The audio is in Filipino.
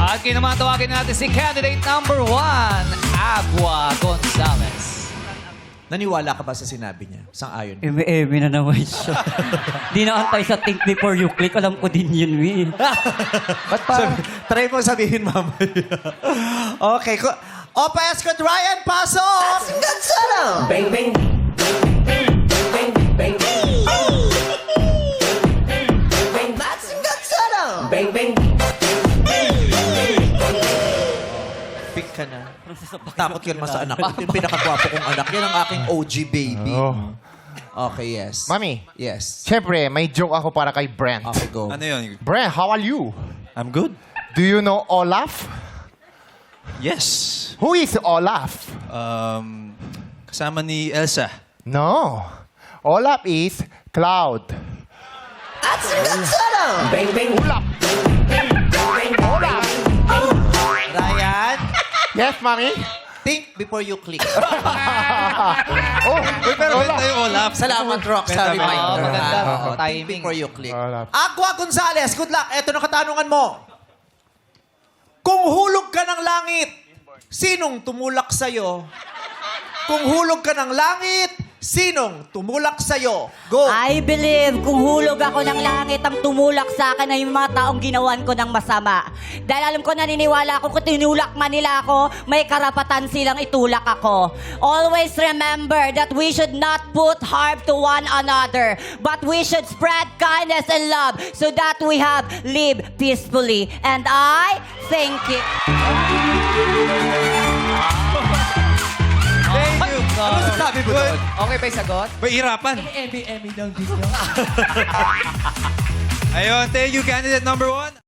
At kinamatawagin natin si candidate number 1, Agua Gonzalez. Naniwala ka ba sa sinabi niya? Sang-ayon. Eme na naman siya. Di na antay sa think before you click. Alam ko din yun, Mi. Ba't parang... Try mo sabihin mamaya. Okay. Opa Escort Ryan, pasok! Bang, bang. Bang, bang. Bang, bang. Pick ka na. Takot ka naman sa anak. Ito yung pinakagwapo kong anak. Yan ang aking OG baby. Okay, yes. Mami, Yes. syempre, may joke ako para kay Brent. Okay, go. Ano yun? Brent, how are you? I'm good. Do you know Olaf? Yes. Who is Olaf? Kasama ni Elsa. No. Olaf is Cloud. Bang, bang. Olaf. Olaf. Ryan, Yes, Mami? think before you click. Oh, Uy, pero Olaf. benta yung Olaf. Salamat, Rock, sa Benta, reminder. maganda. Think Timing. before you click. Olaf. Agua Gonzalez, good luck. Ito na katanungan mo. Kung hulog ka ng langit, sinong tumulak sa'yo? Kung hulog ka ng langit, sinong tumulak sa'yo? Go! I believe kung hulog ako ng langit, ang tumulak sa akin ay yung mga taong ginawan ko ng masama. Dahil alam ko, naniniwala ako, kung tinulak man nila ako, may karapatan silang itulak ako. Always remember that we should not put harm to one another, but we should spread kindness and love so that we have live peacefully. And I thank you. Thank you. Ano sabi mo doon? Okay ba yung sagot? May hirapan. Emmy lang din yun. Ayun, thank you, candidate number 1.